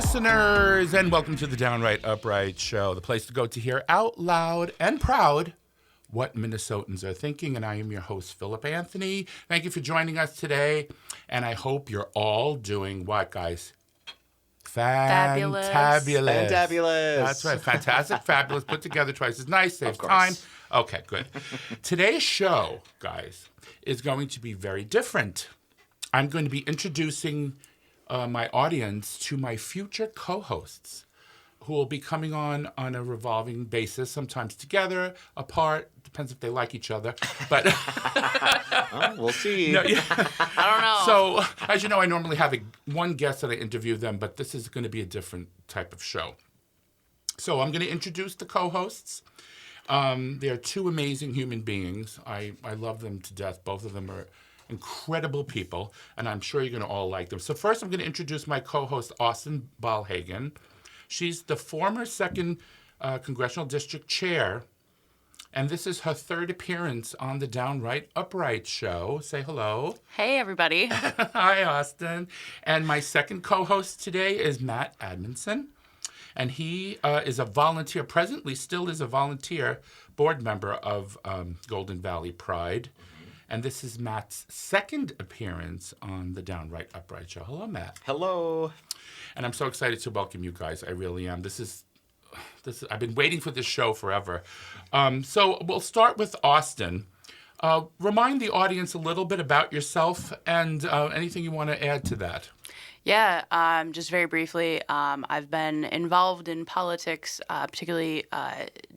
listeners, and welcome to the Downright Upright Show, the place to go to hear out loud and proud what Minnesotans are thinking. And I am your host, Philip Anthony. Thank you for joining us today, and I hope you're all doing what, guys? Fabulous. That's right. Fantastic, fabulous, put together twice as nice, saves time. Okay, good. Today's show, guys, is going to be very different. I'm going to be introducing my audience to my future co-hosts who will be coming on a revolving basis, sometimes together, apart, depends if they like each other. But we'll see. No, yeah. I don't know. So, as you know, I normally have one guest that I interview them, but this is going to be a different type of show. So I'm going to introduce the co-hosts. They are two amazing human beings. I love them to death. Both of them are incredible people, and I'm sure you're going to all like them. So first, I'm going to introduce my co-host, Austin Ballhagen. She's the former 2nd Congressional District Chair, and this is her 3rd appearance on the Downright Upright Show. Say hello. Hey, everybody. Hi, Austin. And my second co-host today is Matt Amundson, and he is a volunteer, presently still is a volunteer board member of Golden Valley Pride. And this is Matt's 2nd appearance on the Downright Upright Show. Hello, Matt. Hello. And I'm so excited to welcome you guys. I really am. I've been waiting for this show forever. So we'll start with Austin. Remind the audience a little bit about yourself and anything you want to add to that. Yeah, just very briefly, I've been involved in politics, particularly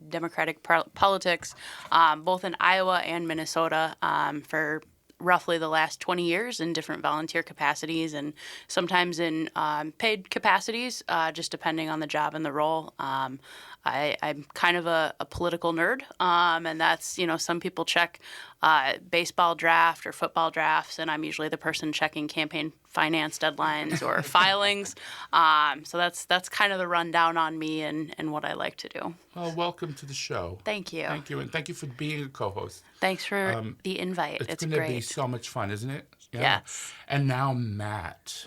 Democratic politics, both in Iowa and Minnesota for roughly the last 20 years in different volunteer capacities and sometimes in paid capacities, just depending on the job and the role. I'm kind of a political nerd, and that's, some people check baseball draft or football drafts, and I'm usually the person checking campaign finance deadlines or filings. So that's kind of the rundown on me and what I like to do. Well, welcome to the show. Thank you. Thank you, and thank you for being a co-host. Thanks for the invite. It's going great. to be so much fun, isn't it? Yeah. Yes. And now, Matt,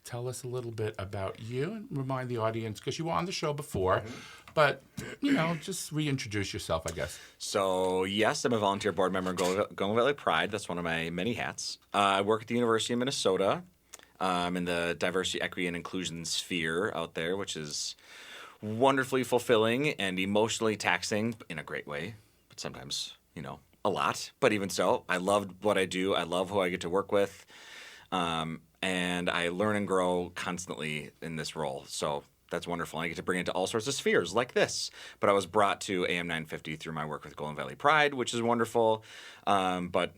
tell us a little bit about you and remind the audience, because you were on the show before, but, just reintroduce yourself, I guess. So, yes, I'm a volunteer board member in Golden Valley Pride. That's one of my many hats. I work at the University of Minnesota in the diversity, equity, and inclusion sphere out there, which is wonderfully fulfilling and emotionally taxing in a great way, but sometimes, a lot. But even so, I love what I do. I love who I get to work with. And I learn and grow constantly in this role. So that's wonderful. I get to bring it to all sorts of spheres like this. But I was brought to AM 950 through my work with Golden Valley Pride, which is wonderful. But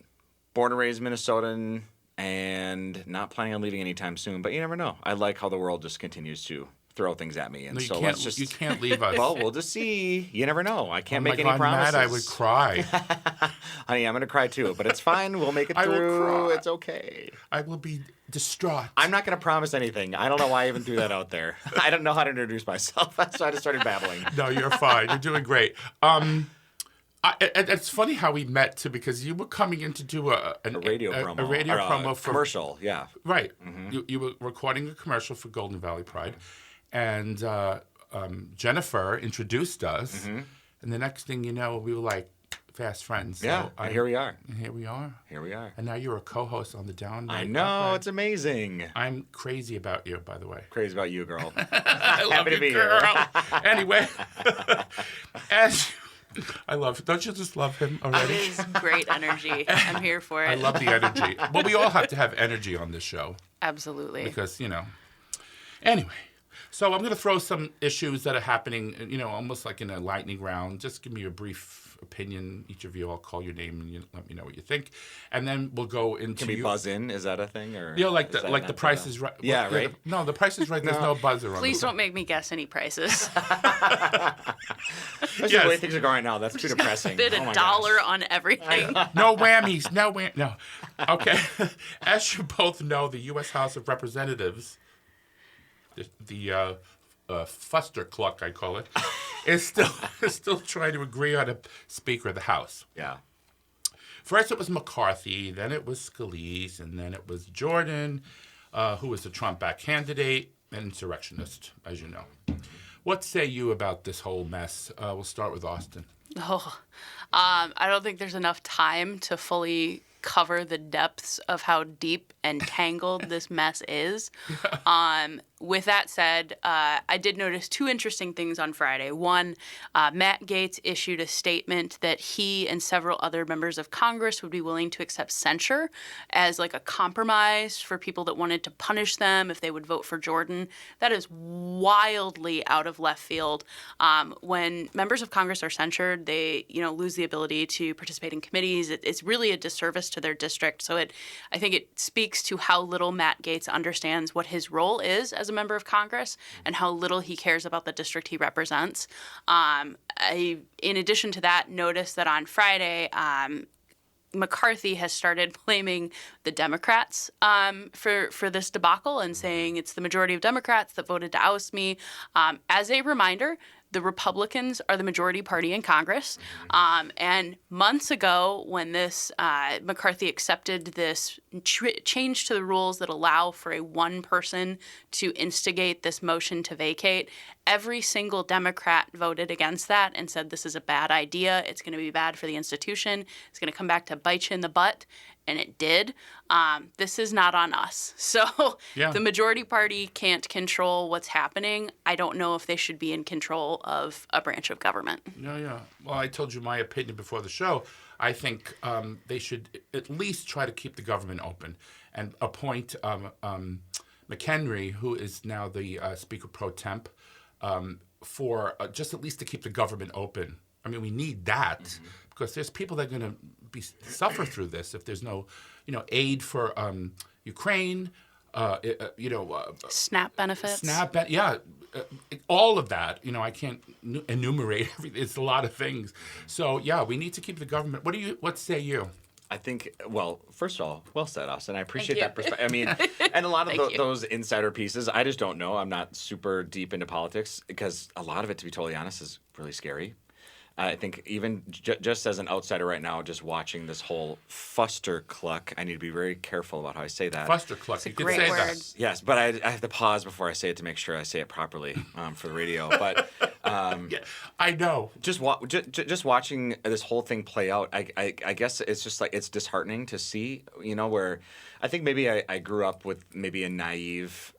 born and raised Minnesotan and not planning on leaving anytime soon. But you never know. I like how the world just continues to throw things at me. And you can't leave us. Well, we'll just see. You never know. I can't make any promises. Matt, I would cry. Honey, I'm going to cry too, but it's fine. We'll make it through. I will cry. It's okay. I will be distraught. I'm not going to promise anything. I don't know why I even threw that out there. I don't know how to introduce myself, so I just started babbling. No, you're fine. You're doing great. It's funny how we met too, because you were coming in to do a radio promo. A radio promo for commercial, yeah. Right. Mm-hmm. You were recording a commercial for Golden Valley Pride, and Jennifer introduced us, and the next thing you know, we were like fast friends. Yeah, and here we are. And here we are. Here we are. And now you're a co-host on the Downright. I know, Upright. It's amazing. I'm crazy about you, by the way. Crazy about you, girl. I love Happy you, to be girl. here. Anyway, I love. Don't you just love him already? It is great energy. I'm here for it. I love the energy. Well, we all have to have energy on this show. Absolutely. Because, Anyway, so I'm going to throw some issues that are happening, almost like in a lightning round. Just give me a brief opinion. Each of you, I'll call your name and you let me know what you think. And then we'll go into... Can we buzz in? Is that a thing? Or like the Price is Right. Yeah, well, right? No, the Price is Right. There's no buzzer on it. Please don't make me guess any prices. Especially the way things are going right now. That's too depressing. Bid $1 on everything. No whammies. No. Okay. As you both know, the U.S. House of Representatives, the Fuster Cluck, I call it, is still trying to agree on a Speaker of the House. Yeah. First it was McCarthy, then it was Scalise, and then it was Jordan, who was the Trump-backed candidate. an insurrectionist, as you know. What say you about this whole mess? We'll start with Austin. I don't think there's enough time to fully cover the depths of how deep and tangled this mess is. With that said, I did notice two interesting things on Friday. One, Matt Gaetz issued a statement that he and several other members of Congress would be willing to accept censure as like a compromise for people that wanted to punish them if they would vote for Jordan. That is wildly out of left field. When members of Congress are censured, they lose the ability to participate in committees. It's really a disservice to their district. So I think it speaks to how little Matt Gaetz understands what his role is as a member of Congress and how little he cares about the district he represents. I, in addition to that, noticed that on Friday, McCarthy has started blaming the Democrats for this debacle and saying it's the majority of Democrats that voted to oust me. As a reminder, the Republicans are the majority party in Congress. And months ago, when this McCarthy accepted this change to the rules that allow for a one person to instigate this motion to vacate, every single Democrat voted against that and said this is a bad idea. It's going to be bad for the institution. It's going to come back to bite you in the butt. And it did. This is not on us. So The majority party can't control what's happening. I don't know if they should be in control of a branch of government. Yeah. Well, I told you my opinion before the show. I think they should at least try to keep the government open and appoint McHenry, who is now the Speaker pro temp, for just at least to keep the government open. I mean, we need that because there's people that are going to suffer through this if there's no, aid for Ukraine, SNAP benefits. All of that. I can't enumerate everything. It's a lot of things. So we need to keep the government. What say you? I think, well, first of all, well said, Austin. I appreciate that perspective. I mean, and a lot of those insider pieces, I just don't know. I'm not super deep into politics because a lot of it, to be totally honest, is really scary. I think even just as an outsider right now, just watching this whole fustercluck, I need to be very careful about how I say that. Fustercluck, It's a you could great say word. that. Yes, but I have to pause before I say it to make sure I say it properly for the radio. But I know. just watching this whole thing play out, I guess it's just like it's disheartening to see, where I think maybe I grew up with maybe a naive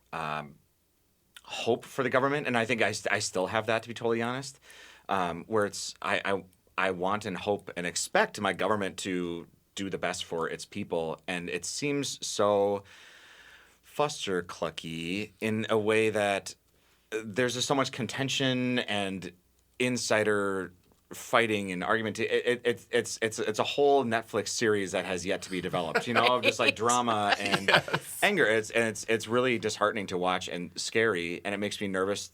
hope for the government, and I think I still have that, to be totally honest. Where it's I want and hope and expect my government to do the best for its people, and it seems so fusterclucky in a way that there's just so much contention and insider fighting and argument. It's a whole Netflix series that has yet to be developed, of just like drama and anger. It's really disheartening to watch and scary, and it makes me nervous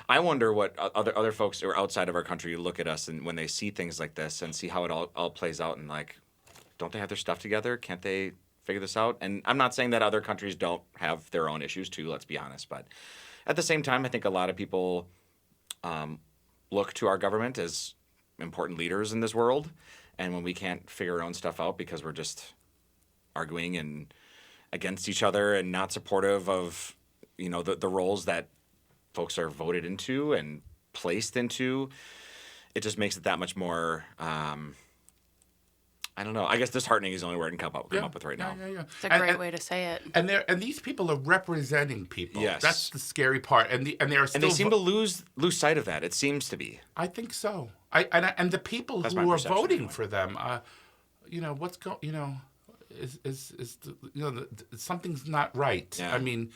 I wonder what other folks who are outside of our country look at us and when they see things like this and see how it all plays out and like, don't they have their stuff together? Can't they figure this out? And I'm not saying that other countries don't have their own issues too, let's be honest, but at the same time, I think a lot of people look to our government as important leaders in this world, and when we can't figure our own stuff out because we're just arguing and against each other and not supportive of the roles that folks are voted into and placed into, it just makes it that much more I don't know. I guess disheartening is the only word I can come up with right now. Yeah. It's a great way to say it. And these people are representing people. Yes. That's the scary part. And they seem to lose sight of that. It seems to be. I think so. And the people That's who my are perception voting anyway. for them, what's going, something's not right. Yeah. I mean,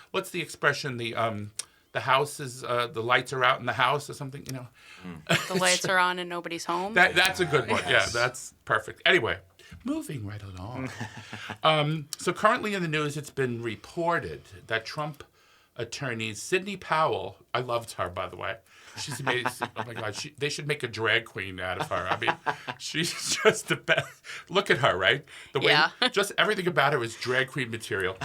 what's the expression? The house is the lights are out in the house or something. The lights are on and nobody's home. That's a good one. Yeah, that's perfect. Anyway, moving right along. So currently in the news, it's been reported that Trump attorneys Sidney Powell, I loved her, by the way. She's amazing. Oh my God, they should make a drag queen out of her. I mean, she's just the best. Look at her, right? The way, just everything about her is drag queen material.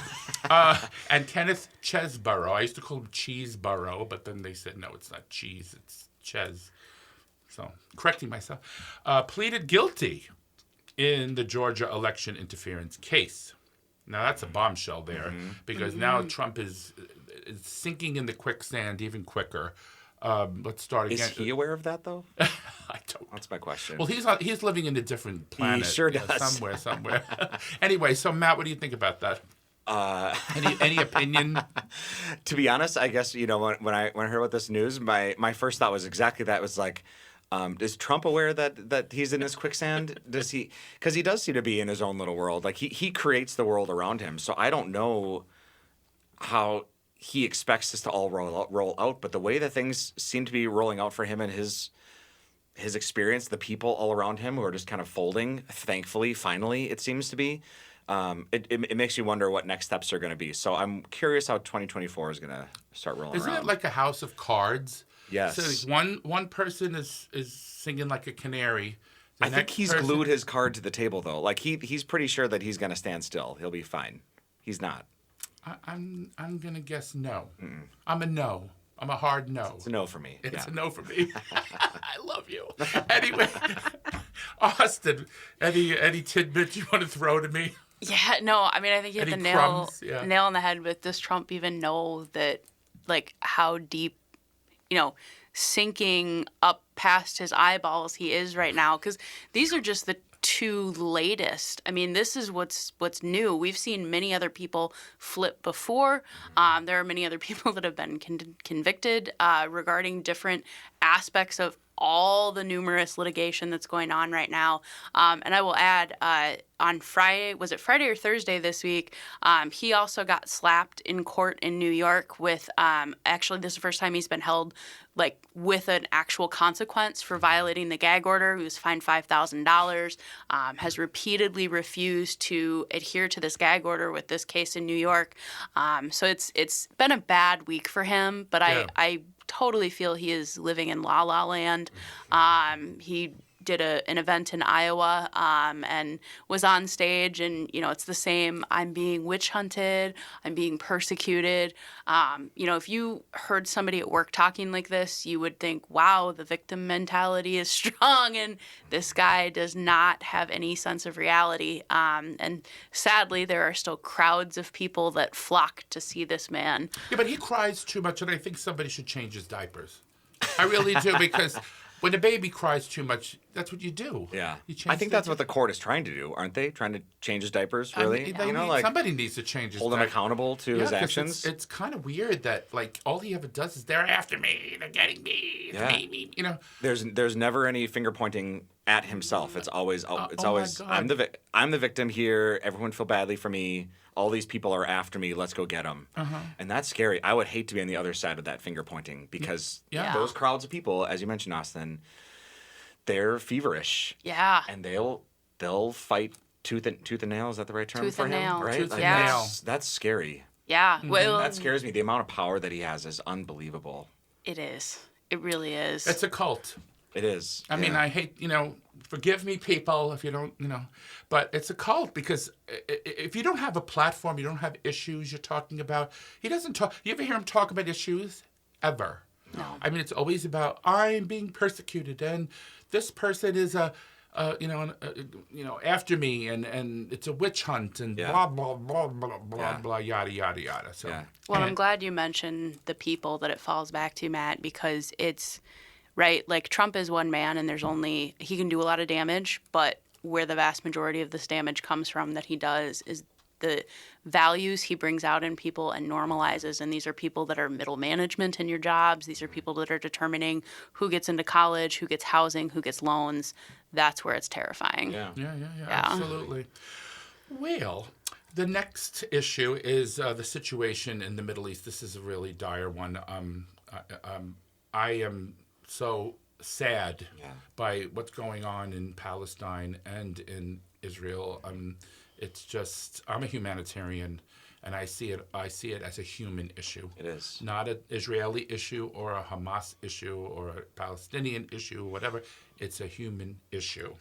And Kenneth Chesebro, I used to call him Cheeseborough, but then they said, no, it's not cheese, it's Ches. So, correcting myself. Pleaded guilty in the Georgia election interference case. Now, that's a bombshell there, because now Trump is is sinking in the quicksand even quicker. Let's start again. Is he aware of that though? I don't. That's my question. Well, he's living in a different planet. sure you know, does. somewhere. Anyway, so Matt, what do you think about that? Any opinion? To be honest, I guess when I heard about this news, my first thought was exactly that. It was like, is Trump aware that he's in this quicksand? Does he? Because he does seem to be in his own little world. Like he creates the world around him. So I don't know how he expects this to all roll out. But the way that things seem to be rolling out for him and his experience, the people all around him who are just kind of folding. Thankfully, finally, it seems to be. It makes you wonder what next steps are going to be. So I'm curious how 2024 is going to start rolling Isn't around. it like a house of cards? Yes. So like one person is singing like a canary. The I think next he's person- glued his card to the table, though. Like he's pretty sure that he's going to stand still. He'll be fine. He's not. I'm gonna guess no. I'm a no. I'm a hard no. It's a no for me. It's yeah. a no for me. I love you. Anyway, Austin, any tidbits you want to throw to me? Yeah, no, I mean, I think you hit Any the crumbs? Yeah. nail on the head with, does Trump even know that, like, how deep, sinking up past his eyeballs he is right now? Because these are just the two latest. I mean, this is what's new. We've seen many other people flip before. There are many other people that have been convicted regarding different aspects of all the numerous litigation that's going on right now. And I will add, on Friday, was it Friday or Thursday this week, he also got slapped in court in New York with, actually this is the first time he's been held with an actual consequence for violating the gag order. He was fined $5,000, has repeatedly refused to adhere to this gag order with this case in New York. So it's been a bad week for him, but Yeah. I totally feel he is living in la la land. He did an event in Iowa and was on stage, and it's the same. I'm being witch hunted. I'm being persecuted. If you heard somebody at work talking like this, you would think, wow, the victim mentality is strong, and this guy does not have any sense of reality. And sadly, there are still crowds of people that flock to see this man. Yeah, but he cries too much, and I think somebody should change his diapers. I really do, because when a baby cries too much, that's what you do. Yeah. You change I think that's what the court is trying to do, aren't they? Trying to change his diapers, really? Somebody needs to change his hold him diaper. accountable to his 'cause actions. It's kind of weird that all he ever does is they're after me, they're getting me, Yeah. me. There's never any finger pointing at himself. It's always my always God. I'm the victim here. Everyone feel badly for me. All these people are after me. Let's go get them. And that's scary. I would hate to be on the other side of that finger pointing, because Yeah. those crowds of people, as you mentioned, Austin, they're feverish. Yeah. And they'll fight tooth and nail. Is that the right term Tooth for and him? nail. Right? Tooth and Yeah. nail. That's scary. Yeah. Well, That scares me. The amount of power that he has is unbelievable. it is. It really is. It's a cult. It is. I mean, I hate, forgive me, people, if you don't, but it's a cult, because if you don't have a platform, you don't have issues you're talking about. He doesn't talk. You ever hear him talk about issues? Ever. No. I mean, it's always about, I'm being persecuted, and this person is after me, and it's a witch hunt, and Yeah. blah, blah, blah, blah, blah, Yeah. blah, yada, yada, yada. So, Yeah. Well, I'm and- glad you mentioned the people that it falls back to, Matt, because it's right. Like, Trump is one man, and he can do a lot of damage, but where the vast majority of this damage comes from that he does is the values he brings out in people and normalizes. And these are people that are middle management in your jobs. These are people that are determining who gets into college, who gets housing, who gets loans. That's where it's terrifying. Yeah. Yeah, Yeah. absolutely. Well, the next issue is the situation in the Middle East. This is a really dire one. I am so sad by what's going on in Palestine and in Israel. It's just, I'm a humanitarian, and I see it as a human issue. It is. Not an Israeli issue or a Hamas issue or a Palestinian issue, whatever. It's a human issue.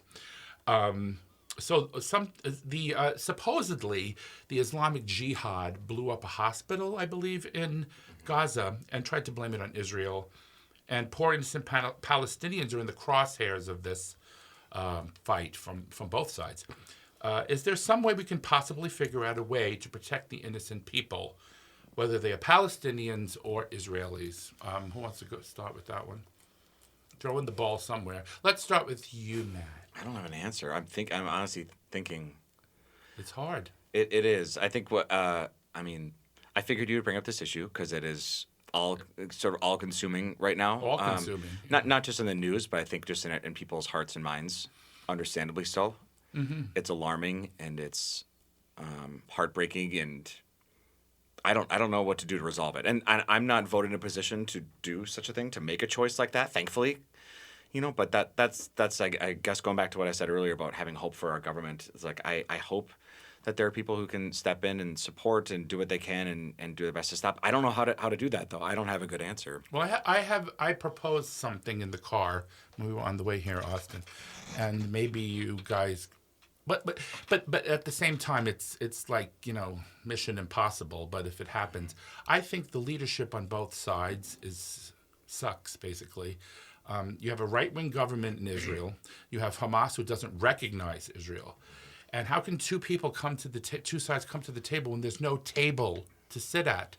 Supposedly the Islamic Jihad blew up a hospital, I believe, in Gaza, and tried to blame it on Israel. And poor innocent Palestinians are in the crosshairs of this fight from both sides. Is there some way we can possibly figure out a way to protect the innocent people whether they are Palestinians or Israelis. Who wants to start with that one? Throw in the ball somewhere. Let's start with you, Matt. I don't have an answer. I'm honestly thinking It's hard. it is. I think I figured you would bring up this issue because it is sort of all consuming right now. All consuming. Not just in the news, but I think just in people's hearts and minds, understandably so. Mm-hmm. It's alarming and it's heartbreaking, and I don't know what to do to resolve it. And I'm not voted in a position to do such a thing, to make a choice like that, thankfully. But that's I guess going back to what I said earlier about having hope for our government. It's like I hope that there are people who can step in and support and do what they can and do their best to stop. I don't know how to do that though. I don't have a good answer. Well, I proposed something in the car when we were on the way here, Austin, and maybe you guys, but at the same time, it's like Mission Impossible. But if it happens, I think the leadership on both sides sucks basically. You have a right-wing government in Israel. You have Hamas, who doesn't recognize Israel. And how can two people two sides come to the table when there's no table to sit at?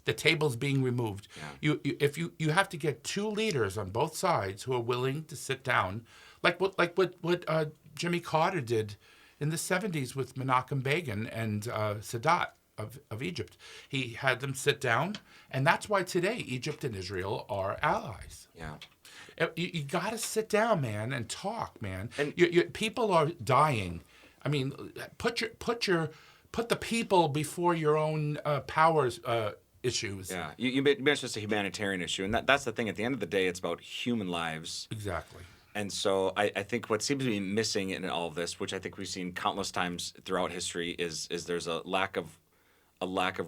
The table's being removed. Yeah. You have to get two leaders on both sides who are willing to sit down, like what Jimmy Carter did in the 70s with Menachem Begin and Sadat of Egypt. He had them sit down, and that's why today Egypt and Israel are allies. Yeah. You got to sit down, man, and talk, man. And people are dying. I mean, put the people before your own powers issues. Yeah, you mentioned it's a humanitarian issue, and that's the thing. At the end of the day, it's about human lives. Exactly. And so I think what seems to be missing in all of this, which I think we've seen countless times throughout history, is there's a lack of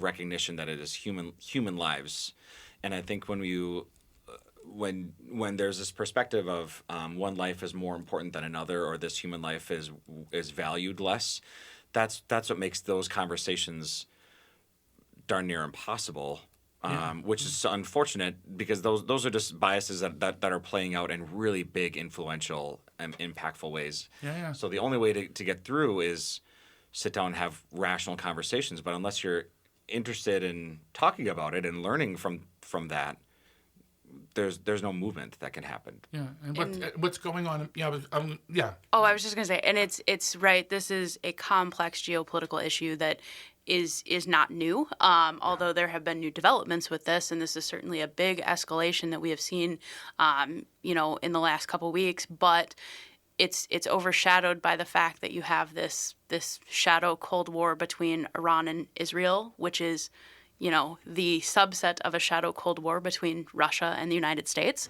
recognition that it is human lives. And I think when there's this perspective of one life is more important than another, or this human life is valued less, that's what makes those conversations darn near impossible. Which is unfortunate because those are just biases that are playing out in really big, influential, and impactful ways. Yeah. So the only way to get through is sit down and have rational conversations. But unless you're interested in talking about it and learning from that, there's no movement that can happen. Yeah, and what's going on? Yeah, Oh, I was just gonna say, and it's right. This is a complex geopolitical issue that is not new. Although there have been new developments with this, and this is certainly a big escalation that we have seen, in the last couple of weeks. But it's overshadowed by the fact that you have this shadow Cold War between Iran and Israel, which is the subset of a shadow Cold War between Russia and the United States,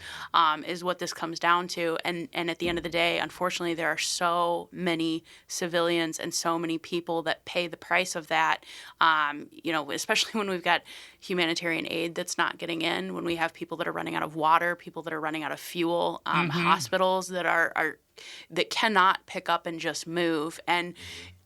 is what this comes down to. And at the end of the day, unfortunately, there are so many civilians and so many people that pay the price of that, especially when we've got humanitarian aid that's not getting in, when we have people that are running out of water, people that are running out of fuel, hospitals that cannot pick up and just move. And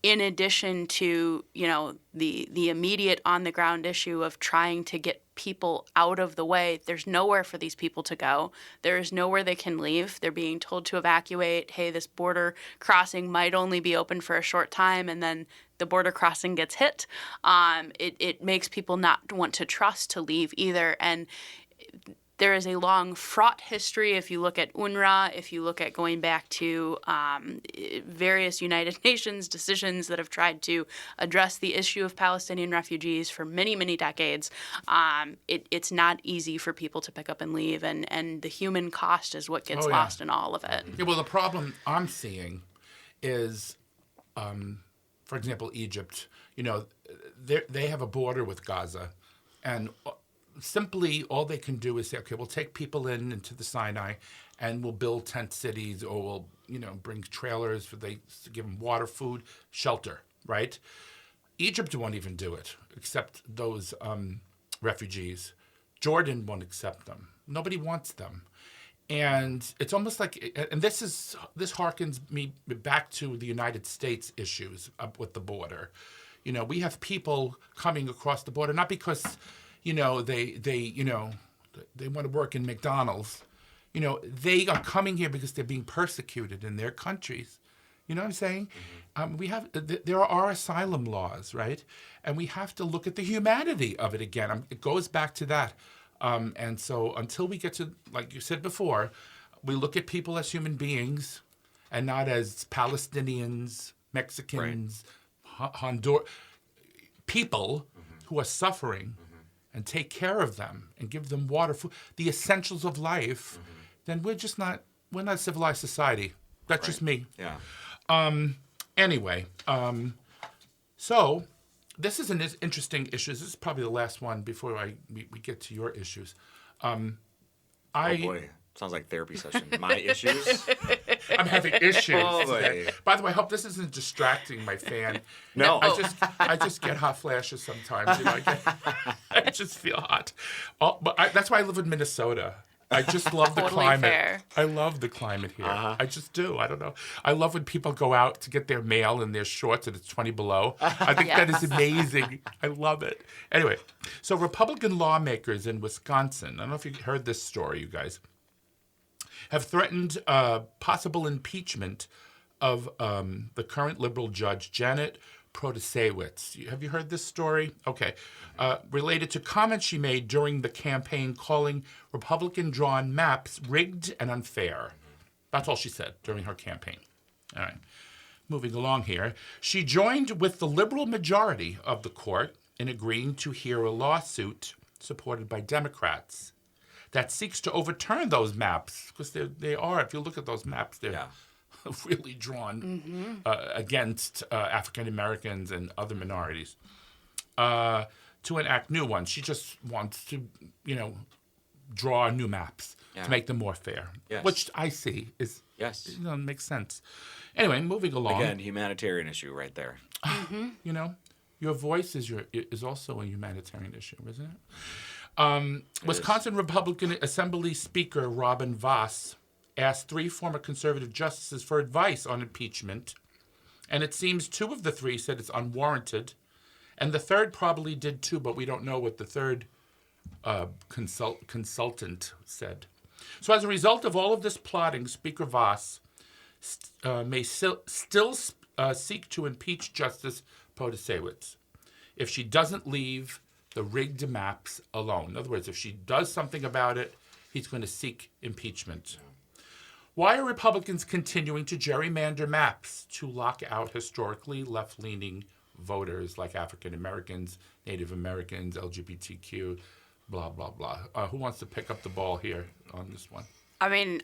in addition to, the immediate on-the-ground issue of trying to get people out of the way, there's nowhere for these people to go. There is nowhere they can leave. They're being told to evacuate. Hey, this border crossing might only be open for a short time, and then the border crossing gets hit. It makes people not want to trust to leave either. And there is a long, fraught history. If you look at UNRWA, if you look at going back to various United Nations decisions that have tried to address the issue of Palestinian refugees for many, many decades, it's not easy for people to pick up and leave, and the human cost is what gets lost in all of it. Yeah, well, the problem I'm seeing is, for example, Egypt. They have a border with Gaza, and simply all they can do is say, okay, we'll take people into the Sinai and we'll build tent cities, or we'll, bring trailers to give them water, food, shelter, right? Egypt won't even do it, except those refugees. Jordan won't accept them. Nobody wants them. And it's almost like, and this harkens me back to the United States issues up with the border. We have people coming across the border, not because they want to work in McDonald's. They are coming here because they're being persecuted in their countries. You know what I'm saying? There are asylum laws, right? And we have to look at the humanity of it again. It goes back to that. And so until we get to, like you said before, we look at people as human beings and not as Palestinians, Mexicans, Honduras, people who are suffering, and take care of them and give them water, food, the essentials of life, then we're not a civilized society. That's just me. Yeah. Anyway, so this is an interesting issue. This is probably the last one before we get to your issues. Oh boy, sounds like therapy session. My issues. I'm having issues. Oh, boy. By the way, I hope this isn't distracting my fan. No. I just get hot flashes sometimes. You know, I just feel hot. That's why I live in Minnesota. I just love the Totally climate. fair. I love the climate here. I just do. I don't know. I love when people go out to get their mail in their shorts and it's 20 below. I think that is amazing. I love it. Anyway, so Republican lawmakers in Wisconsin, I don't know if you heard this story, you guys, have threatened possible impeachment of the current liberal judge, Janet Protasewicz. Have you heard this story? Okay. Related to comments she made during the campaign calling Republican-drawn maps rigged and unfair. That's all she said during her campaign. All right. Moving along here. She joined with the liberal majority of the court in agreeing to hear a lawsuit supported by Democrats that seeks to overturn those maps, because they are, if you look at those maps, they're really drawn against African Americans and other minorities, to enact new ones. She just wants to, draw new maps to make them more fair, which I see is, makes sense. Anyway, moving along. Again, humanitarian issue right there. Your voice is also a humanitarian issue, isn't it? Wisconsin Republican Assembly Speaker Robin Voss asked 3 former conservative justices for advice on impeachment, and it seems 2 of the 3 said it's unwarranted, and the third probably did too, but we don't know what the third consultant said. So as a result of all of this plotting, Speaker Voss may still seek to impeach Justice Protasewicz if she doesn't leave the rigged maps alone. In other words, if she does something about it, he's going to seek impeachment. Why are Republicans continuing to gerrymander maps to lock out historically left-leaning voters like African Americans, Native Americans, LGBTQ, blah, blah, blah? Who wants to pick up the ball here on this one? I mean,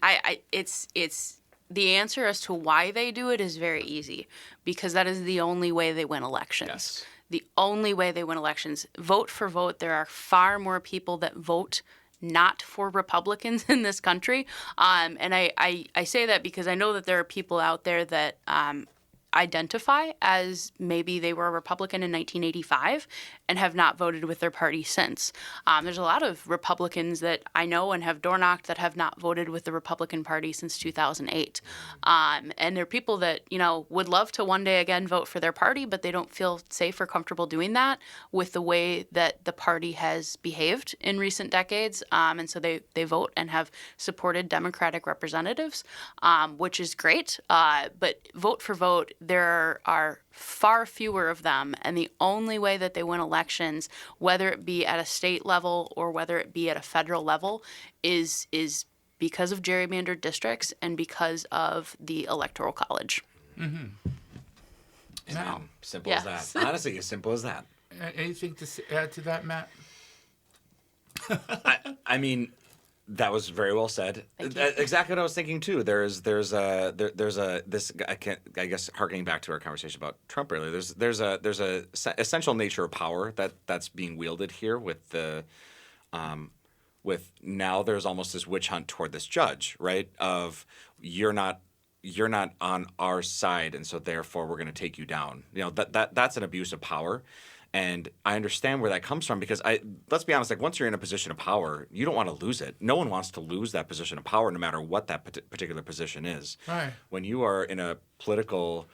it's the answer as to why they do it is very easy, because that is the only way they win elections. Yes. The only way they win elections. Vote for vote. There are far more people that vote not for Republicans in this country. And I say that because I know that there are people out there that identify as maybe they were a Republican in 1985 and have not voted with their party since. There's a lot of Republicans that I know and have door knocked that have not voted with the Republican Party since 2008. And they're people that, would love to one day again vote for their party, but they don't feel safe or comfortable doing that with the way that the party has behaved in recent decades. And so they vote and have supported Democratic representatives, which is great. But vote for vote, there are far fewer of them, and the only way that they win elections, whether it be at a state level or whether it be at a federal level, is because of gerrymandered districts and because of the Electoral College. Mm-hmm. Simple as that. Honestly, as simple as that. Anything to add to that, Matt? I mean, that was very well said. Exactly what I was thinking too. There's this. I guess harkening back to our conversation about Trump earlier. There's a essential nature of power that's being wielded here with the, with now there's almost this witch hunt toward this judge, right? Of you're not on our side, and so therefore we're going to take you down. That's an abuse of power. And I understand where that comes from because let's be honest, like once you're in a position of power, you don't want to lose it. No one wants to lose that position of power no matter what that particular position is. Right. When you are in a political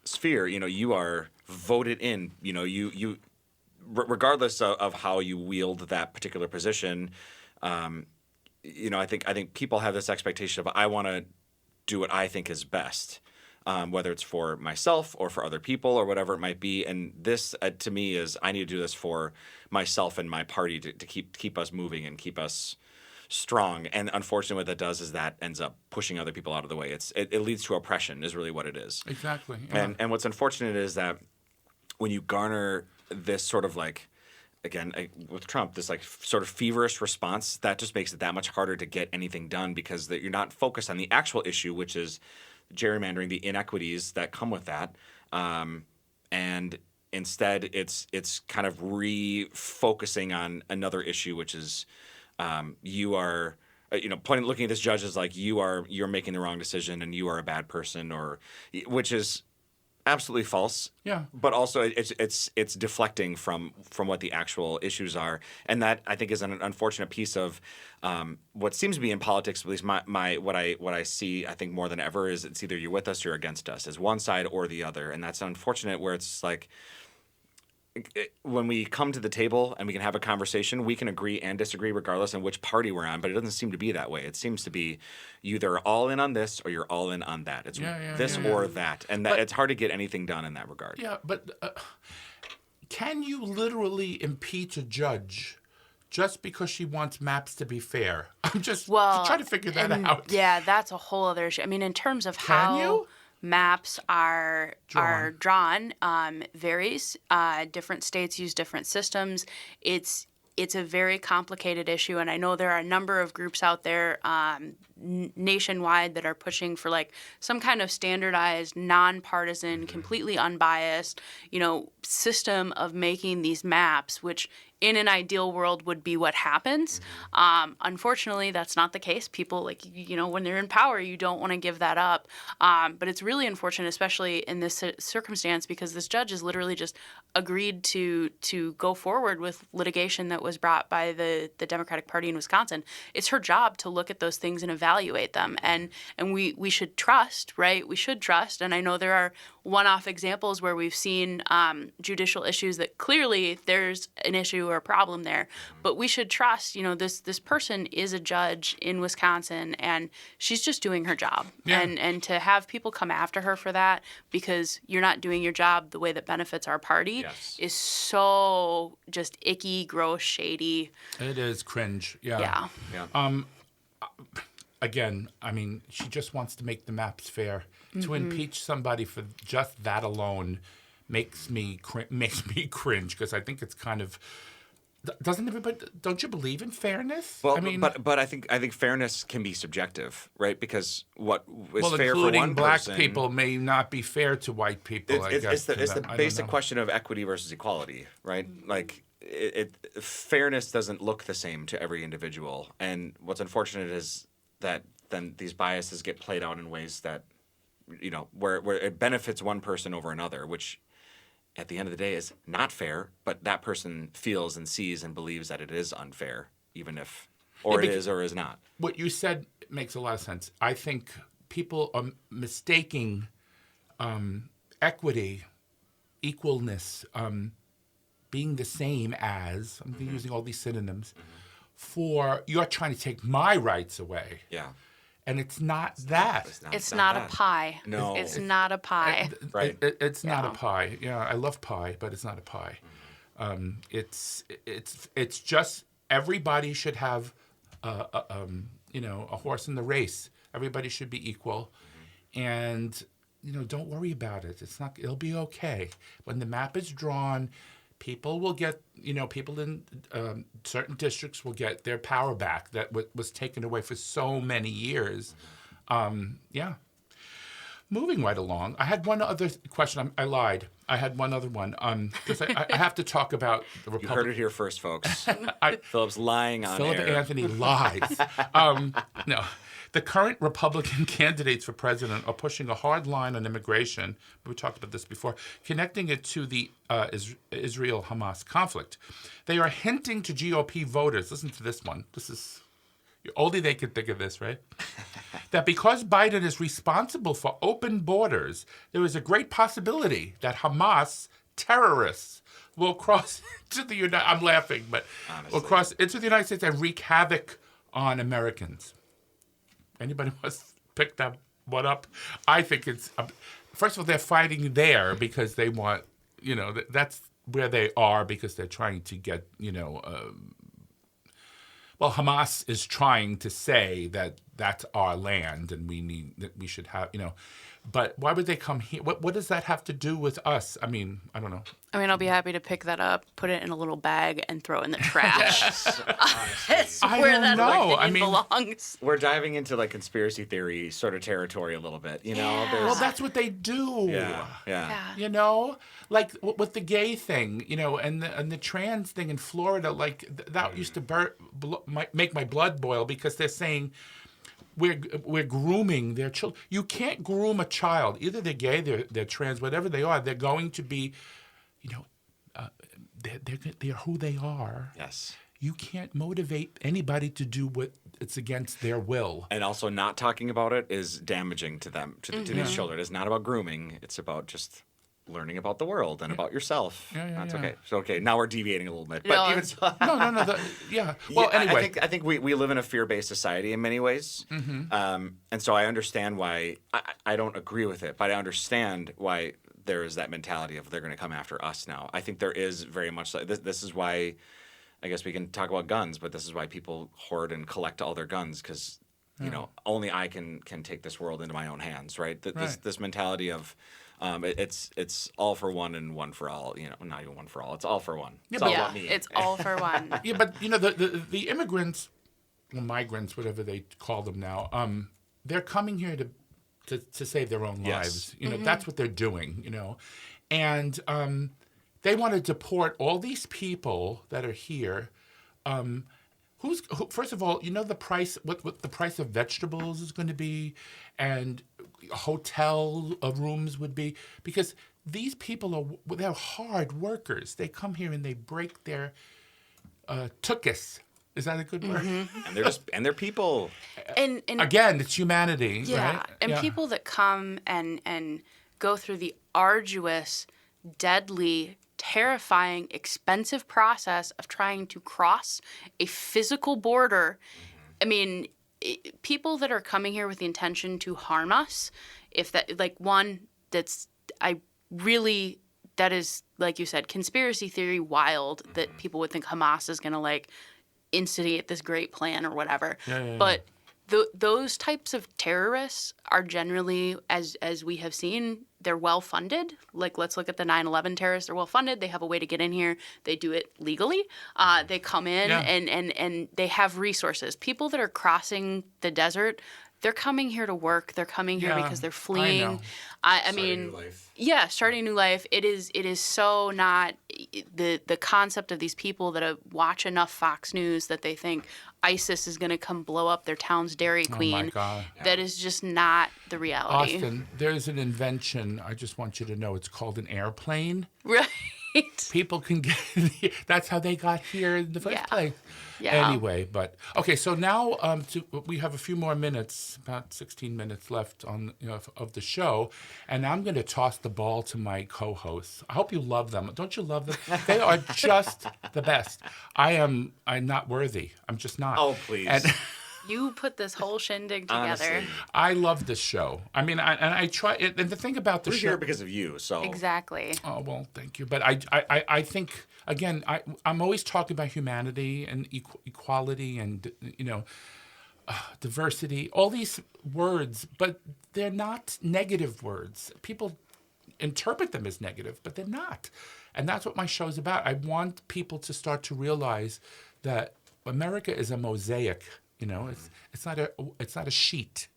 sphere, you are voted in, you regardless of how you wield that particular position, I think people have this expectation of I want to do what I think is best. whether it's for myself or for other people or whatever it might be. And this, to me, is I need to do this for myself and my party to keep us moving and keep us strong. And unfortunately, what that does is that ends up pushing other people out of the way. It leads to oppression is really what it is. Exactly. Yeah. And what's unfortunate is that when you garner this sort of like, again, with Trump, this like sort of feverish response, that just makes it that much harder to get anything done because you're not focused on the actual issue, which is gerrymandering, the inequities that come with that. And instead, it's kind of refocusing on another issue, which is you are, looking at this judge as like you're making the wrong decision and you are a bad person, which is absolutely false. Yeah. But also it's deflecting from what the actual issues are, and that I think is an unfortunate piece of what seems to be in politics. At least what I see, I think more than ever, is it's either you're with us or you're against us, as one side or the other, and that's unfortunate. Where it's like, when we come to the table and we can have a conversation, we can agree and disagree regardless on which party we're on, but it doesn't seem to be that way. It seems to be you either all in on this or you're all in on that. It's this or that. And it's hard to get anything done in that regard. Yeah, but can you literally impeach a judge just because she wants maps to be fair? I'm just trying to figure that out. Yeah, that's a whole other issue. I mean, in terms of how maps are drawn varies. Different states use different systems. It's a very complicated issue, and I know there are a number of groups out there nationwide that are pushing for like some kind of standardized, nonpartisan, completely unbiased, system of making these maps, which in an ideal world would be what happens. Unfortunately, that's not the case. People, when they're in power, you don't want to give that up. But it's really unfortunate, especially in this circumstance, because this judge has literally just agreed to go forward with litigation that was brought by the Democratic Party in Wisconsin. It's her job to look at those things and evaluate them. And we should trust, right? We should trust. And I know there are one-off examples where we've seen judicial issues that clearly there's an issue or a problem there, but we should trust, this person is a judge in Wisconsin and she's just doing her job. Yeah. And to have people come after her for that because you're not doing your job the way that benefits our party is so just icky, gross, shady. It is cringe. Yeah. Again, I mean, she just wants to make the maps fair. To impeach somebody for just that alone makes me cringe, because I think it's kind of, doesn't everybody? Don't you believe in fairness? Well, I mean, but I think fairness can be subjective, right? Because what is fair for including one black person, people may not be fair to white people. It's the basic question of equity versus equality, right? Like fairness doesn't look the same to every individual, and what's unfortunate is that then these biases get played out in ways that, where it benefits one person over another, which at the end of the day is not fair, but that person feels and sees and believes that it is unfair, even if, it is or is not. What you said makes a lot of sense. I think people are mistaking equity, equalness, being the same as, I'm using all these synonyms, for you're trying to take my rights away. Yeah. And it's not that. It's not a pie. No. It's not a pie. Right. It's not a pie. Yeah, I love pie, but it's not a pie. It's just everybody should have a horse in the race. Everybody should be equal, and don't worry about it. It'll be okay. When the map is drawn, people will get, people in certain districts will get their power back that was taken away for so many years. Moving right along, I had one other question. I lied. I had one other one. Because I have to talk about the Republican. You heard it here first, folks. Philip's lying on Philip air. Anthony lies. No. The current Republican candidates for president are pushing a hard line on immigration. We talked about this before, connecting it to the Israel-Hamas conflict. They are hinting to GOP voters, listen to this one, only they could think of this, right? That because Biden is responsible for open borders, there is a great possibility that Hamas terrorists will cross into the United States. I'm laughing, but will cross into the United States and wreak havoc on Americans. Anybody wants to pick that what up. I think it's first of all they're fighting there because they want that's where they are because they're trying to get well, Hamas is trying to say that that's our land and we should have, but why would they come here? What does that have to do with us? I mean, I don't know. I mean, I'll be happy to pick that up, put it in a little bag, and throw it in the trash. That's I where don't that know. opinion belongs. We're diving into like conspiracy theory sort of territory a little bit, Yeah. Well, that's what they do. Yeah. Like with the gay thing, and the trans thing in Florida, like that used to make my blood boil because they're saying we're grooming their children. You can't groom a child. Either they're gay, they're trans, whatever they are. They're going to be, they're who they are. Yes. You can't motivate anybody to do what it's against their will. And also, not talking about it is damaging to them, to these children. It's not about grooming. It's about just learning about the world and about yourself. That's okay. So, now we're deviating a little bit. But even so, No. Well, anyway. I think we live in a fear-based society in many ways. And so I understand why I don't agree with it, but I understand why there is that mentality of they're going to come after us now. I think there is very much like this is why, I guess we can talk about guns, but this is why people hoard and collect all their guns because, only I can take this world into my own hands, right? This mentality of it's all for one and one for all. Not even one for all. It's all for one. It's all about me. It's all for one. Yeah, but the immigrants, or migrants, whatever they call them now, they're coming here to save their own lives. That's what they're doing. And they want to deport all these people that are here. First of all, the price, what the price of vegetables is going to be, and hotel rooms would be, because they're hard workers. They come here and they break their tuchus. Is that a good word? And they're people. And again, it's humanity, right? And people that come and go through the arduous, deadly, terrifying, expensive process of trying to cross a physical border. I mean, people that are coming here with the intention to harm us, that is, like you said, conspiracy theory wild that people would think Hamas is going to instigate this great plan or whatever. But those types of terrorists are generally, as we have seen, they're well-funded. Like, let's look at the 9/11 terrorists. They're well-funded. They have a way to get in here. They do it legally. They come in and they have resources. People that are crossing the desert, they're coming here to work. They're coming here because they're fleeing. I mean, starting a new life. It is so not the concept of these people that watch enough Fox News that they think ISIS is going to come blow up their town's Dairy Queen. Oh my God. That is just not the reality. Austin, there's an invention. I just want you to know it's called an airplane. Right. People can get. That's how they got here in the first place. Yeah. Anyway, but okay. So now we have a few more minutes, about 16 minutes left on of the show, and I'm going to toss the ball to my co-hosts. I hope you love them. Don't you love them? They are just the best. I'm not worthy. I'm just not. Oh, please. And You put this whole shindig together. Honestly. I love this show. I mean, I try. And the thing about the We're show, here because of you, so Exactly. oh well, thank you. But I think again, I'm always talking about humanity and equality and diversity, all these words, but they're not negative words. People interpret them as negative, but they're not. And that's what my show's about. I want people to start to realize that America is a mosaic. It's not a sheet.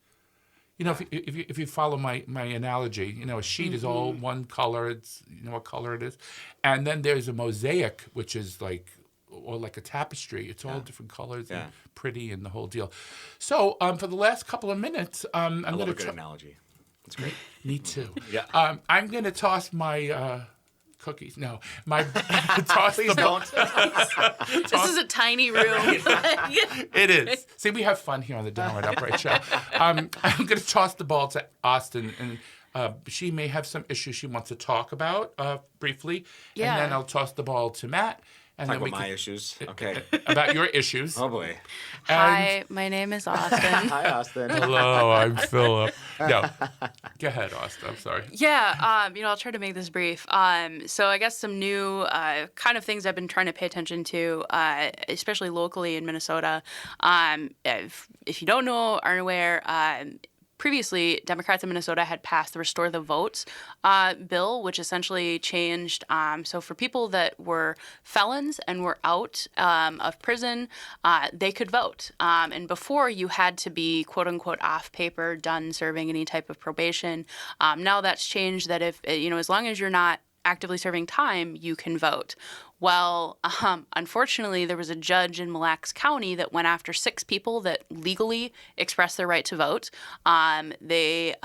If you follow my analogy, a sheet is all one color. It's what color it is, and then there's a mosaic, which is like a tapestry. It's all different colors and pretty and the whole deal. So for the last couple of minutes, I'm I love going a good to. analogy. It's great. Me too. Yeah. I'm going to toss my cookies. No, my toss. Please don't. This is a tiny room. It is. See, we have fun here on the Downward Upright Show. I'm going to toss the ball to Austin, and she may have some issues she wants to talk about briefly. Yeah. And then I'll toss the ball to Matt, And Talk then we about my can- issues. Okay. about your issues. Oh boy. Hi, my name is Austin. Hi, Austin. Hello, I'm Philip. No, go ahead, Austin. I'm sorry. Yeah, I'll try to make this brief. So I guess some new kind of things I've been trying to pay attention to, especially locally in Minnesota. If you don't know, aren't aware, previously, Democrats in Minnesota had passed the Restore the Vote bill, which essentially changed. So for people that were felons and were out of prison, they could vote. And before, you had to be, quote unquote, off paper, done serving any type of probation. Now that's changed that if, as long as you're not actively serving time, you can vote. Well, unfortunately, there was a judge in Mille Lacs County that went after 6 people that legally expressed their right to vote. They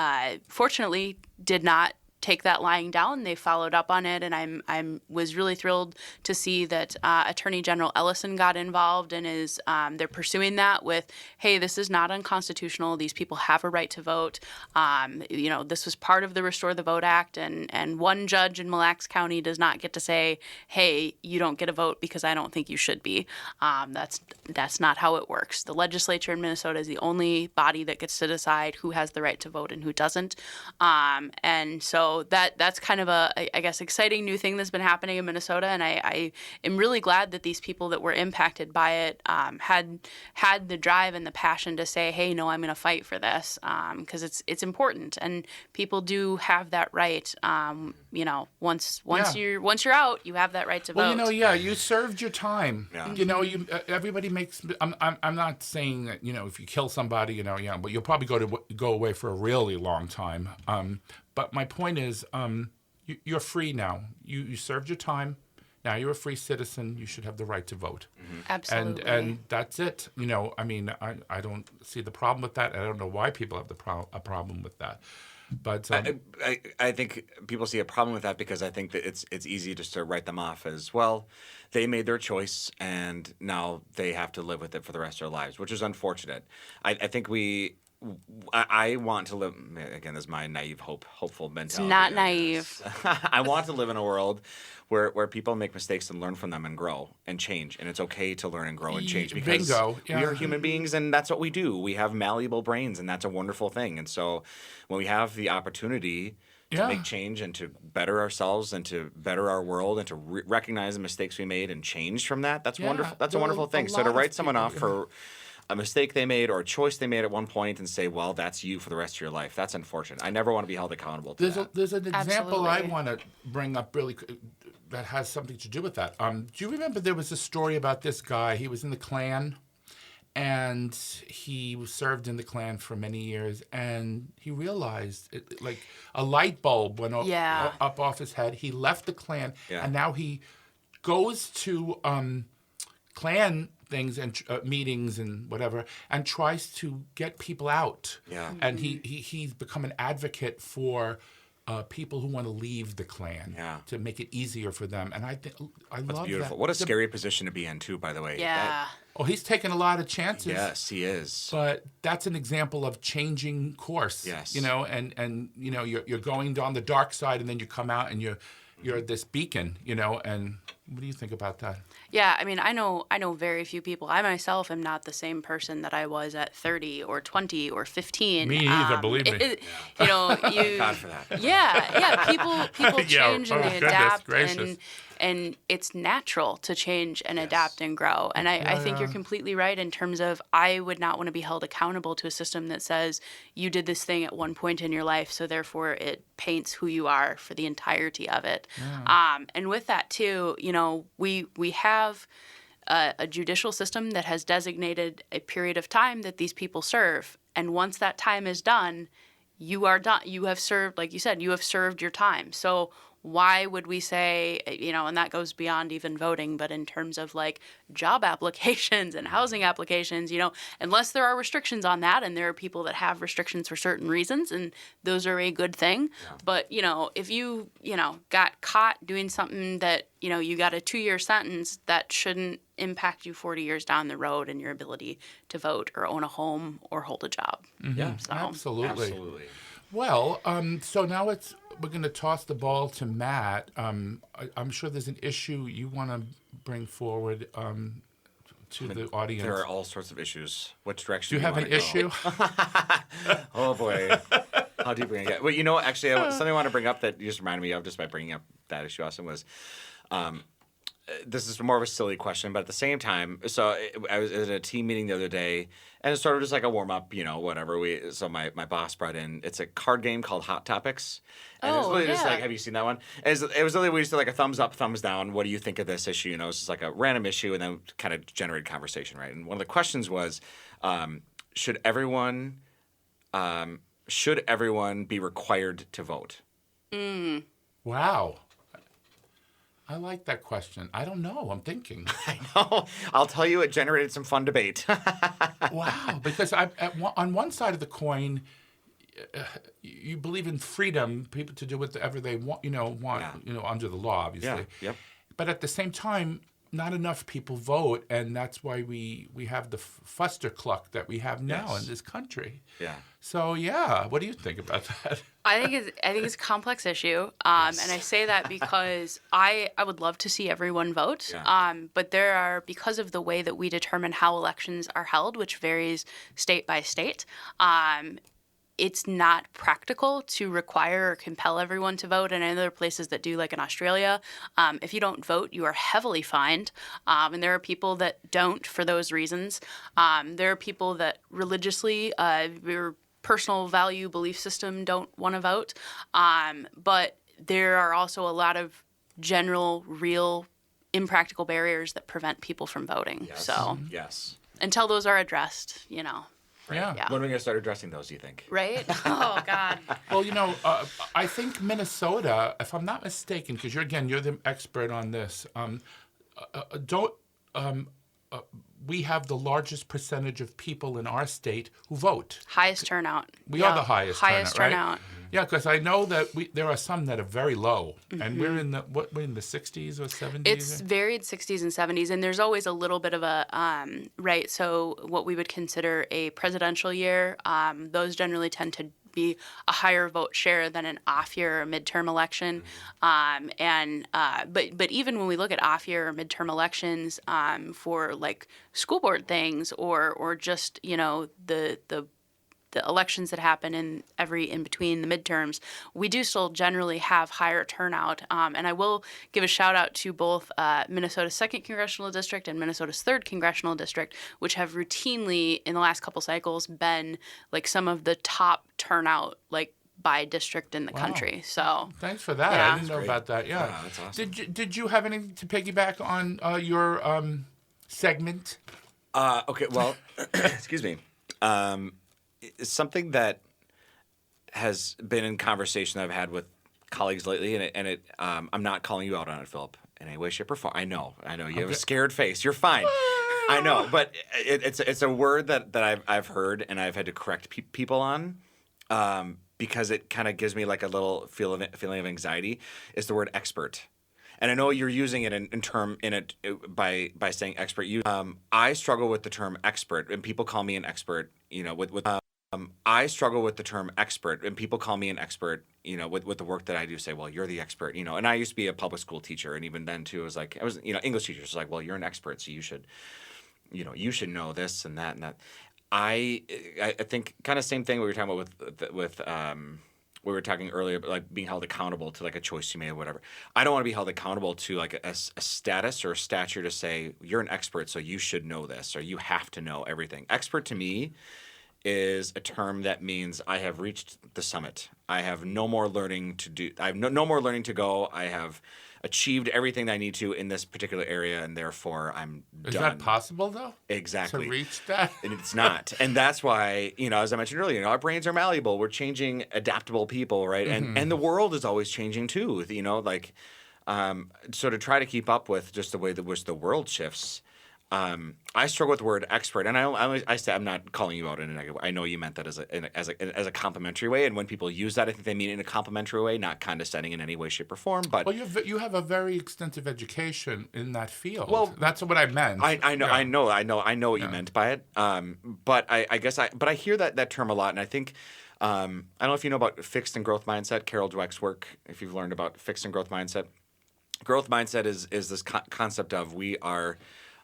fortunately did not take that lying down. They followed up on it, and I was really thrilled to see that Attorney General Ellison got involved and is they're pursuing that with, hey, this is not unconstitutional. These people have a right to vote. This was part of the Restore the Vote Act, and one judge in Mille Lacs County does not get to say, hey, you don't get a vote because I don't think you should be. That's not how it works. The legislature in Minnesota is the only body that gets to decide who has the right to vote and who doesn't. And so that's kind of I guess, exciting new thing that's been happening in Minnesota, and I am really glad that these people that were impacted by it had the drive and the passion to say, hey, no, I'm going to fight for this, because it's important, and people do have that right. Once you're out, you have that right to vote. Well, you served your time. Yeah. Everybody makes. I'm not saying that if you kill somebody, but you'll probably go away for a really long time. But my point is, you're free now. You served your time. Now you're a free citizen. You should have the right to vote. Mm-hmm. Absolutely. And that's it. I don't see the problem with that. I don't know why people have a problem with that. But I think people see a problem with that because I think that it's easy just to write them off as, well, they made their choice and now they have to live with it for the rest of their lives, which is unfortunate. I think I want to live, again, this is my naive, hopeful mentality. It's not naive. I want to live in a world where people make mistakes and learn from them and grow and change. And it's okay to learn and grow and change because Bingo. we are human beings and that's what we do. We have malleable brains and that's a wonderful thing. And so when we have the opportunity to make change and to better ourselves and to better our world and to recognize the mistakes we made and change from that, that's wonderful. That's a wonderful thing. So to write someone off for a mistake they made or a choice they made at one point and say, well, that's you for the rest of your life. That's unfortunate. I never want to be held accountable to that. There's an example I Absolutely. want to bring up really that has something to do with that. Do you remember there was a story about this guy? He was in the Klan, and he served in the Klan for many years, and he realized, like a light bulb went up off his head. He left the Klan, and now he goes to Klan things and meetings and whatever, and tries to get people out. Yeah. And he's become an advocate for people who want to leave the Klan to make it easier for them. And I love That's beautiful. that. What a scary position to be in, too, by the way. Yeah. He's taken a lot of chances. Yes, he is. But that's an example of changing course. Yes. And you're going down the dark side, and then you come out and you're this beacon, and what do you think about that? Yeah, I know very few people. I myself am not the same person that I was at 30 or 20 or 15. Me either, believe me. God for that. Yeah. People Yeah, change and they goodness adapt, gracious. and it's natural to change and adapt and grow. And I think you're completely right in terms of I would not want to be held accountable to a system that says you did this thing at one point in your life, so therefore it paints who you are for the entirety of it. And with that too, we have a judicial system that has designated a period of time that these people serve, and once that time is done, you are done. You have served, like you said, you have served your time. So why would we say, and that goes beyond even voting, but in terms of like job applications and housing applications, unless there are restrictions on that, and there are people that have restrictions for certain reasons, and those are a good thing. Yeah. But, if you, got caught doing something that, you got a 2-year sentence, that shouldn't impact you 40 years down the road in your ability to vote or own a home or hold a job. Yeah, So. Absolutely. Well, so now we're going to toss the ball to Matt. I'm sure there's an issue you want to bring forward to the audience. There are all sorts of issues. Which direction Do you have an wanna go? issue? Oh boy, how deep are we gonna get? Well, actually, something I want to bring up that you just reminded me of just by bringing up that issue, Austin, was this is more of a silly question, but at the same time, so I was at a team meeting the other day, and it's sort of just like a warm up, whatever. So my boss brought in, it's a card game called Hot Topics, and it's literally just yeah. like, have you seen that one? It was literally we just did like a thumbs up, thumbs down. What do you think of this issue? It's just like a random issue, and then kind of generate conversation, right? And one of the questions was, should everyone be required to vote? Wow. I like that question. I don't know. I'm thinking. I know. I'll tell you, it generated some fun debate. Wow. Because on one side of the coin, you believe in freedom, people to do whatever they want, under the law, obviously. Yeah. Yep. But at the same time, not enough people vote, and that's why we have the fustercluck that we have now in this country. Yeah. So yeah, what do you think about that? I think it's a complex issue, and I say that because I would love to see everyone vote, but there are, because of the way that we determine how elections are held, which varies state by state, it's not practical to require or compel everyone to vote. And in other places that do, like in Australia, if you don't vote, you are heavily fined. And there are people that don't for those reasons. There are people that religiously, your personal value belief system, don't want to vote. But there are also a lot of general, real, impractical barriers that prevent people from voting. Yes. So Yes. until those are addressed, Yeah. Yeah. When are we going to start addressing those, do you think? Right? Oh, God. Well, I think Minnesota, if I'm not mistaken, because you're the expert on this. We have the largest percentage of people in our state who vote. Highest turnout. We are the highest turnout, right? turnout. Yeah, because I know that there are some that are very low, and we're in the 60s or 70s. It's varied 60s and 70s, and there's always a little bit of a right. So what we would consider a presidential year, those generally tend to be a higher vote share than an off-year or midterm election. But even when we look at off-year or midterm elections for like school board things or just the elections that happen in between the midterms, we do still generally have higher turnout. And I will give a shout out to both Minnesota's 2nd Congressional District and Minnesota's 3rd Congressional District, which have routinely in the last couple cycles been like some of the top turnout by district in the country. So thanks for that. Yeah. I didn't know about that. Yeah. Wow, that's awesome. Did you have anything to piggyback on your segment? Okay, well, excuse me. Something that has been in conversation that I've had with colleagues lately, and I'm not calling you out on it, Philip, in any way, shape, or form. I know. You have a scared face. You're fine. I know, but it's a word that I've heard and I've had to correct people on, because it kind of gives me like a little feeling of anxiety. Is the word expert. And I know you're using it by saying expert. I struggle with the term expert, and people call me an expert. I struggle with the term expert, and people call me an expert. With the work that I do, say, well, you're the expert. And I used to be a public school teacher, and even then too, I was English teacher. So like, well, you're an expert, so you should know this and that and that. I think kind of same thing we were talking about with we were talking earlier about like being held accountable to like a choice you made or whatever. I don't want to be held accountable to like a status or a stature to say you're an expert, so you should know this or you have to know everything. Expert to me is a term that means I have reached the summit. I have no more learning to do. I have no more learning to go. I have achieved everything that I need to in this particular area, and therefore I'm done. Is that possible, though? Exactly. To reach that? And it's not. And that's why, as I mentioned earlier, our brains are malleable. We're changing, adaptable people, right? And the world is always changing too, so to try to keep up with just the way that which the world shifts, I struggle with the word expert, and I say I'm not calling you out in a negative way. I know you meant that as a complimentary way, and when people use that, I think they mean it in a complimentary way, not condescending in any way, shape, or form. But Well, you have a very extensive education in that field. Well, that's what I meant. I know what you meant by it. But I hear that term a lot, and I think I don't know if you know about fixed and growth mindset, Carol Dweck's work. If you've learned about fixed and growth mindset, growth mindset is this concept of we are.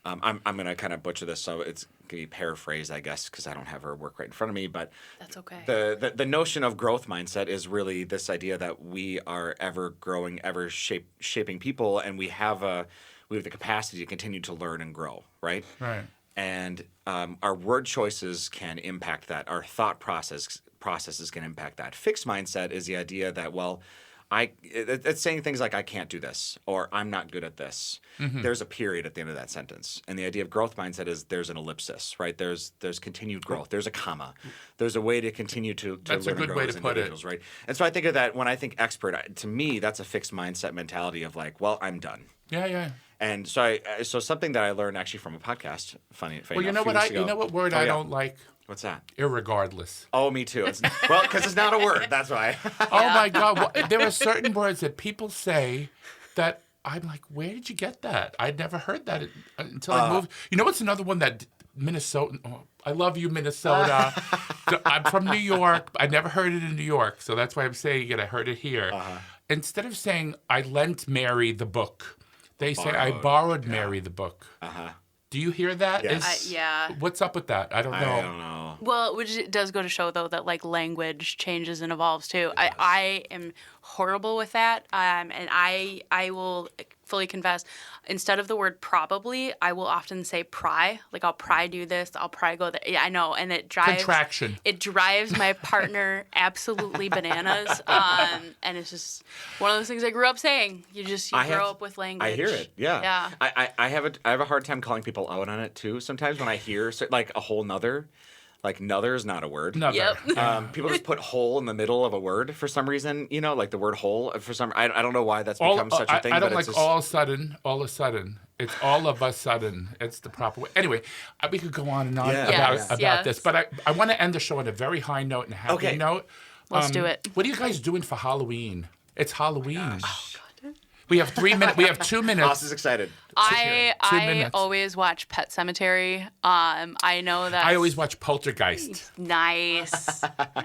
I'm going to kind of butcher this, so it's going to be paraphrased, I guess, because I don't have her work right in front of me. But that's okay. The notion of growth mindset is really this idea that we are ever growing, ever shaping people, and we have the capacity to continue to learn and grow, right? Right. And our word choices can impact that. Our thought processes can impact that. Fixed mindset is the idea that, well, it's saying things like I can't do this or I'm not good at this. Mm-hmm. There's a period at the end of that sentence. And the idea of growth mindset is there's an ellipsis, right? There's continued growth. There's a comma. There's a way to continue to That's learn a good and grow way as to put individuals, it. right? And so I think of that when I think expert, to me, that's a fixed mindset mentality of like, well, I'm done. Yeah. And so something that I learned actually from a podcast, funny Well, you enough, know what word I don't like? What's that? Irregardless. Oh, me too. Because it's not a word. That's why. Oh my God! Well, there are certain words that people say that I'm like, where did you get that? I'd never heard that until I moved. You know what's another one that Minnesota? Oh, I love you, Minnesota. I'm from New York. I never heard it in New York, so that's why I'm saying it. I heard it here. Instead of saying I lent Mary the book, they say I borrowed Mary the book. Do you hear that? Yes. Yeah. What's up with that? I don't know. I don't know. Well, which does go to show, though, that, like, language changes and evolves, too. I am horrible with that, and I will fully confess, instead of the word probably, I will often say pry. Like, I'll pry do this, I'll pry go there. Yeah, I know, and it drives... Contraction. It drives my partner absolutely bananas, and it's just one of those things I grew up saying. You grow up with language. I hear it, yeah. Yeah. I have a hard time calling people out on it, too, sometimes when I hear, like, a whole nother. Like, nother is not a word. Nother. Yep. People just put whole in the middle of a word for some reason, like the word whole. For some, I don't know why that's become such a thing. I don't but like it's just... all of a sudden. It's all of a sudden. It's the proper way. Anyway, we could go on and on about this, but I want to end the show on a very high note and a happy note. Let's do it. What are you guys doing for Halloween? It's Halloween. We have 3 minutes. We have 2 minutes. Ross is excited. I always watch Pet Cemetery. I know that. I always watch Poltergeist. Nice.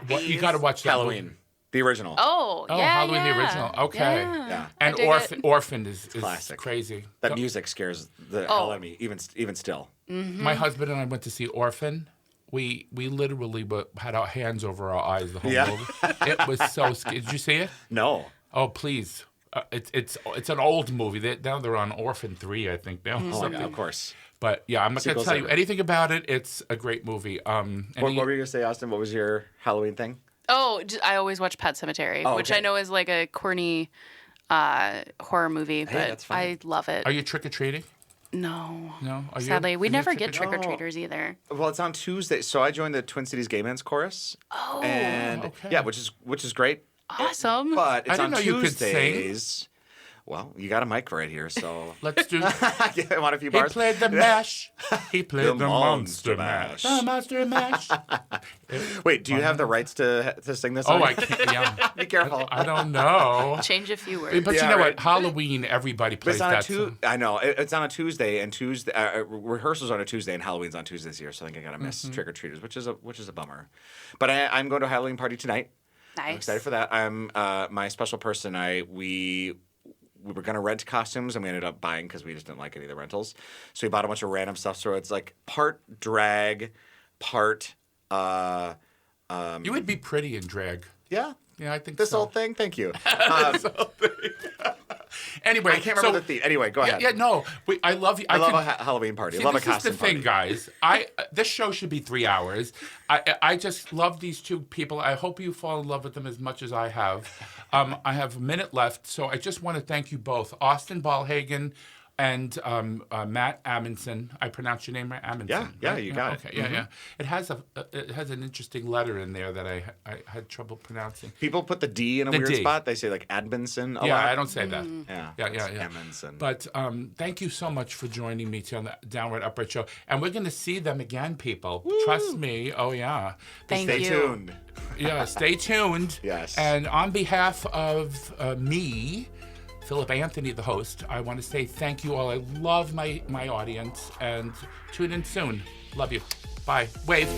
You got to watch that Halloween. movie. The original. Oh, yeah. Halloween, the original. Okay. Yeah. And Orphan is classic. Crazy. That music scares the hell out of me, even still. Mm-hmm. My husband and I went to see Orphan. We literally had our hands over our eyes the whole movie. It was so scary. Did you see it? No. Oh, please. It's an old movie. Now they're on Orphan 3, I think. Now. Oh, yeah, of course. But yeah, I'm not going to tell you anything about it. It's a great movie. What were you going to say, Austin? What was your Halloween thing? Oh, I always watch Pet Cemetery, which I know is like a corny horror movie, but I love it. Are you trick-or-treating? No. No? Sadly, we never get trick-or-treaters either. Well, it's on Tuesday. So I joined the Twin Cities Gay Men's Chorus. Oh. And which is great. Awesome. But it's I on didn't know Tuesdays. You could sing. Well, you got a mic right here, so let's do. Want a few He bars? played the mash. He played the monster mash. The monster mash. Wait, do you have the rights to sing this? Oh, song? I can't. Yeah. Be careful. I don't know. Change a few words. But you know what? Halloween, everybody plays that song. I know. It's on a Tuesday, and rehearsals on a Tuesday, and Halloween's on Tuesday this year, so I think I got to miss trick-or-treaters, which is a bummer. But I'm going to a Halloween party tonight. Nice. I'm excited for that. I'm my special person. We were going to rent costumes, and we ended up buying because we just didn't like any of the rentals. So we bought a bunch of random stuff. So it's like part drag, part... you would be pretty in drag. Yeah. Yeah, I think this so. whole thing? Thank you. This whole thing. Anyway, I can't remember the theme. Anyway, go ahead. Yeah, no. I love you. I love a Halloween party. I love a costume party. This is the thing, guys. This show should be 3 hours. I just love these two people. I hope you fall in love with them as much as I have. I have a minute left, so I just want to thank you both. Austin Ballhagen, And Matt Amundson. I pronounced your name right, Amundson. Yeah, right? you got it. Okay, yeah. It has an interesting letter in there that I had trouble pronouncing. People put the D in a The weird D. spot. They say like Adminson a Yeah, lot. I don't say that. Yeah, Yeah. Amundson. But thank you so much for joining me on the Downward Upright show. And we're going to see them again, people. Woo! Trust me. Oh, yeah. Thank Stay you. tuned. Yeah, stay tuned. Yes. And on behalf of me, Philip Anthony, the host, I want to say thank you all. I love my audience. And tune in soon. Love you. Bye. Wave.